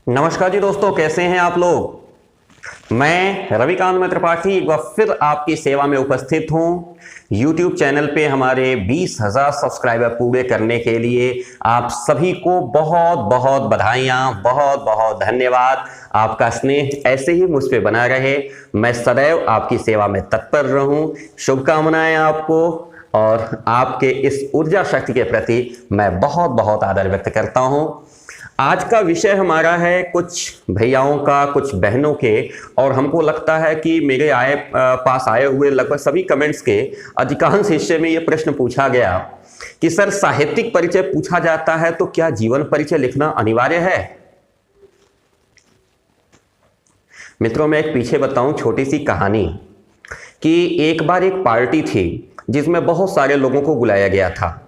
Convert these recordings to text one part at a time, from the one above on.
नमस्कार जी दोस्तों, कैसे हैं आप लोग। मैं रविकांत त्रिपाठी एक बार फिर आपकी सेवा में उपस्थित हूं। YouTube चैनल पे हमारे 20,000 सब्सक्राइबर पूरे करने के लिए आप सभी को बहुत बहुत बधाइयां, बहुत बहुत धन्यवाद। आपका स्नेह ऐसे ही मुझ पे बना रहे, मैं सदैव आपकी सेवा में तत्पर रहूं। शुभकामनाएं आपको, और आपके इस ऊर्जा शक्ति के प्रति मैं बहुत बहुत आदर व्यक्त करता हूं। आज का विषय हमारा है कुछ भैयाओं का, कुछ बहनों के, और हमको लगता है कि मेरे पास आए हुए लगभग सभी कमेंट्स के अधिकांश हिस्से में यह प्रश्न पूछा गया कि सर, साहित्यिक परिचय पूछा जाता है तो क्या जीवन परिचय लिखना अनिवार्य है। मित्रों, मैं एक पीछे बताऊं छोटी सी कहानी कि एक बार एक पार्टी थी जिसमें बहुत सारे लोगों को बुलाया गया था।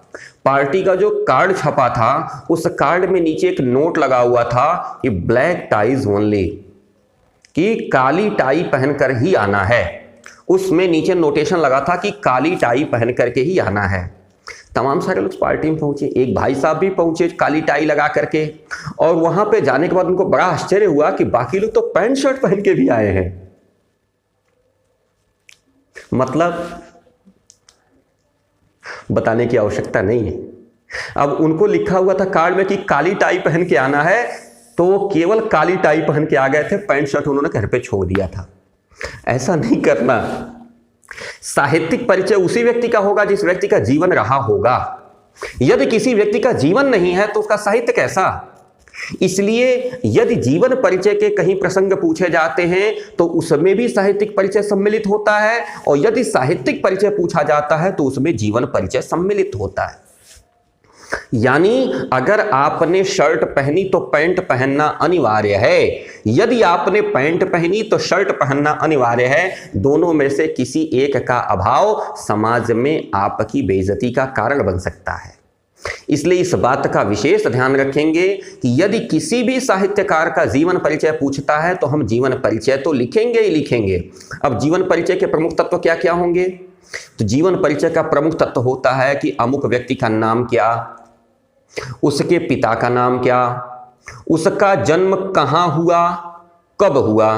पार्टी का जो कार्ड छपा था, उस कार्ड में नीचे एक नोट लगा हुआ था कि ब्लैक टाइज ओनली, कि काली टाई पहनकर ही आना है। उसमें नीचे नोटेशन लगा था कि काली टाई पहन करके ही आना है। तमाम सारे लोग पार्टी में पहुंचे, एक भाई साहब भी पहुंचे काली टाई लगा करके, और वहां पे जाने के बाद उनको बड़ा आश्चर्य हुआ कि बाकी लोग तो पैंट शर्ट पहन के भी आए हैं। मतलब बताने की आवश्यकता नहीं है। अब उनको लिखा हुआ था कार्ड में कि काली टाई पहन के आना है, तो वो केवल काली टाई पहन के आ गए थे, पैंट शर्ट उन्होंने घर पे छोड़ दिया था। ऐसा नहीं करना। साहित्यिक परिचय उसी व्यक्ति का होगा जिस व्यक्ति का जीवन रहा होगा। यदि किसी व्यक्ति का जीवन नहीं है तो उसका साहित्य कैसा। इसलिए यदि जीवन परिचय के कहीं प्रसंग पूछे जाते हैं तो उसमें भी साहित्यिक परिचय सम्मिलित होता है, और यदि साहित्यिक परिचय पूछा जाता है तो उसमें जीवन परिचय सम्मिलित होता है। यानी अगर आपने शर्ट पहनी तो पैंट पहनना अनिवार्य है, यदि आपने पैंट पहनी तो शर्ट पहनना अनिवार्य है। दोनों में से किसी एक का अभाव समाज में आपकी बेइज्जती का कारण बन सकता है। इसलिए इस बात का विशेष ध्यान रखेंगे कि यदि किसी भी साहित्यकार का जीवन परिचय पूछता है तो हम जीवन परिचय तो लिखेंगे ही लिखेंगे। अब जीवन परिचय के प्रमुख तत्व क्या क्या होंगे? तो जीवन परिचय का प्रमुख तत्व होता है कि अमुक व्यक्ति का नाम क्या, उसके पिता का नाम क्या, उसका जन्म कहां हुआ, कब हुआ।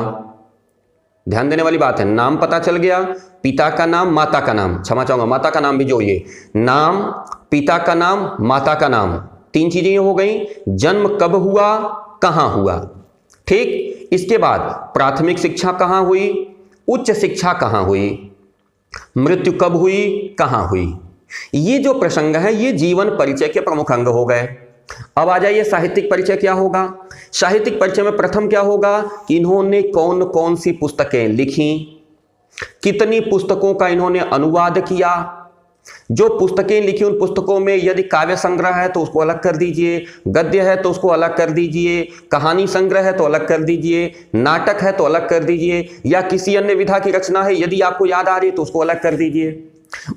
ध्यान देने वाली बात है, नाम पता चल गया, पिता का नाम, माता का नाम, क्षमा चाहूंगा माता का नाम भी जोड़िए, नाम, पिता का नाम, माता का नाम, तीन चीजें हो गई। जन्म कब हुआ, कहां हुआ, ठीक। इसके बाद प्राथमिक शिक्षा कहां हुई, उच्च शिक्षा कहां हुई, मृत्यु कब हुई, कहां हुई। ये जो प्रसंग है ये जीवन परिचय के प्रमुख अंग हो गए। अब आ जाइए साहित्यिक परिचय क्या होगा। साहित्यिक परिचय में प्रथम क्या होगा कि इन्होंने कौन कौन सी पुस्तकें लिखी, कितनी पुस्तकों का इन्होंने अनुवाद किया, जो पुस्तकें लिखी उन पुस्तकों में यदि काव्य संग्रह है तो उसको अलग कर दीजिए, गद्य है तो उसको अलग कर दीजिए, कहानी संग्रह है तो अलग कर दीजिए, नाटक है तो अलग कर दीजिए, या किसी अन्य विधा की रचना है यदि आपको याद आ रही है तो उसको अलग कर दीजिए।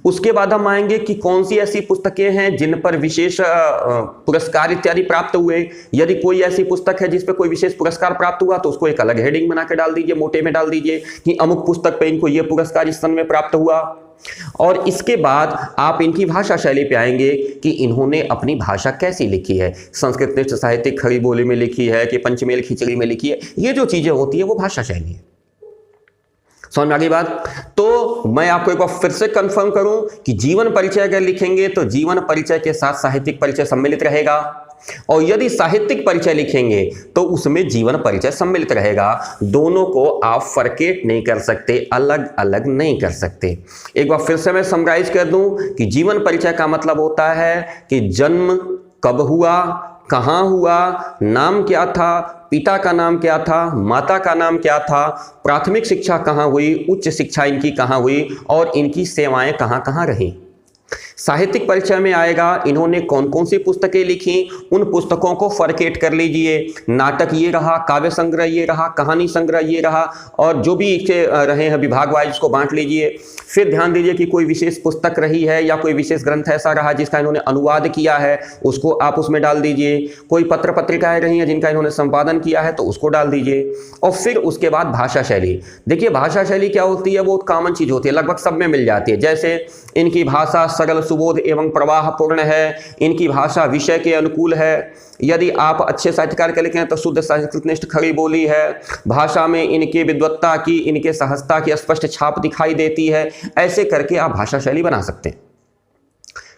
उसके बाद हम आएंगे कि कौन सी ऐसी पुस्तकें हैं जिन पर विशेष पुरस्कार इत्यादि प्राप्त हुए। यदि कोई ऐसी पुस्तक है जिस पर कोई विशेष पुरस्कार प्राप्त हुआ तो उसको एक अलग हेडिंग बना के डाल दीजिए, मोटे में डाल दीजिए कि अमुक पुस्तक पे इनको यह पुरस्कार इस सन में प्राप्त हुआ। और इसके बाद आप इनकी भाषा शैली पे आएंगे कि इन्होंने अपनी भाषा कैसी लिखी है, संस्कृत निष्ठ साहित्यिक खड़ी बोली में लिखी है कि पंचमेल खिचड़ी में लिखी है। ये जो चीजें होती है वो भाषा शैली है। समझ में आ गई बात। तो मैं आपको एक बार फिर से कंफर्म करूं कि जीवन परिचय अगर लिखेंगे तो जीवन परिचय के साथ साहित्यिक परिचय सम्मिलित रहेगा, और यदि साहित्यिक परिचय लिखेंगे तो उसमें जीवन परिचय सम्मिलित रहेगा। दोनों को आप फरकेट नहीं कर सकते, अलग अलग नहीं कर सकते। एक बार फिर से मैं समराइज कर दूं कि जीवन परिचय का मतलब होता है कि जन्म कब हुआ, कहां हुआ, नाम क्या था, पिता का नाम क्या था, माता का नाम क्या था, प्राथमिक शिक्षा कहां हुई, उच्च शिक्षा इनकी कहां हुई, और इनकी सेवाएं कहां कहां रही। साहित्यिक परिचय में आएगा इन्होंने कौन कौन सी पुस्तकें लिखी, उन पुस्तकों को फरकेट कर लीजिए। नाटक ये रहा, काव्य संग्रह ये रहा, कहानी संग्रह ये रहा, और जो भी इसके रहे हैं विभाग वाइज उसको बांट लीजिए। फिर ध्यान दीजिए कि कोई विशेष पुस्तक रही है या कोई विशेष ग्रंथ ऐसा रहा जिसका इन्होंने अनुवाद किया है, उसको आप उसमें डाल दीजिए। कोई पत्र पत्रिकाएं रही हैं जिनका इन्होंने संपादन किया है तो उसको डाल दीजिए। और फिर उसके बाद भाषा शैली। देखिए भाषा शैली क्या होती है, वो कॉमन चीज होती है, लगभग सब में मिल जाती है। जैसे इनकी भाषा सरल सुबोध एवं प्रवाहपूर्ण है, इनकी भाषा विषय के अनुकूल है। यदि आप अच्छे साहित्यकार के लिखें तो शुद्ध संस्कृतनिष्ठ खड़ी बोली है। भाषा में इनके विद्वत्ता की, इनके सहजता की स्पष्ट छाप दिखाई देती है। ऐसे करके आप भाषा शैली बना सकते हैं।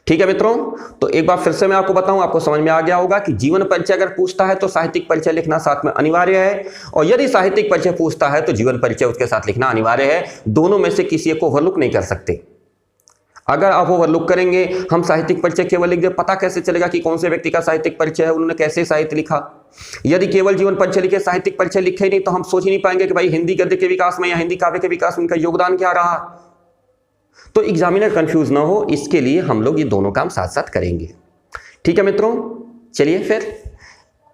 ठीक है मित्रों, तो एक बार फिर से मैं आपको बताऊं, आपको समझ में आ गया होगा कि जीवन परिचय अगर पूछता है तो साहित्यिक परिचय लिखना साथ में अनिवार्य है, और यदि साहित्यिक परिचय पूछता है तो जीवन परिचय उसके साथ लिखना अनिवार्य है। दोनों में से किसी एक को ओवरलुक नहीं कर सकते। अगर आप ओवरलुक करेंगे, हम साहित्यिक परिचय केवल लिख दे, पता कैसे चलेगा कि कौन से व्यक्ति का साहित्यिक परिचय है, उन्होंने कैसे साहित्य लिखा। यदि केवल जीवन परिचय लिखे, साहित्यिक परिचय लिखे नहीं, तो हम सोच ही नहीं पाएंगे कि भाई हिंदी गद्य के विकास में या हिंदी काव्य के विकास में उनका योगदान क्या रहा। तो एग्जामिनर कंफ्यूज ना हो, इसके लिए हम लोग ये दोनों काम साथ साथ करेंगे। ठीक है मित्रों, चलिए फिर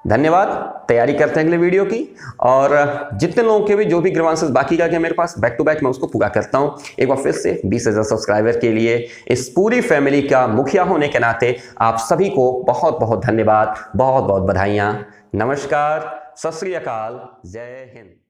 धन्यवाद। तैयारी करते हैं अगले वीडियो की, और जितने लोगों के भी जो भी ग्रीवांसेस बाकी का मेरे पास बैक टू बैक मैं उसको पूरा करता हूं। एक बार फिर से 20,000 सब्सक्राइबर के लिए इस पूरी फैमिली का मुखिया होने के नाते आप सभी को बहुत बहुत धन्यवाद, बहुत बहुत बधाइयां। नमस्कार, सत श्री अकाल, जय हिंद।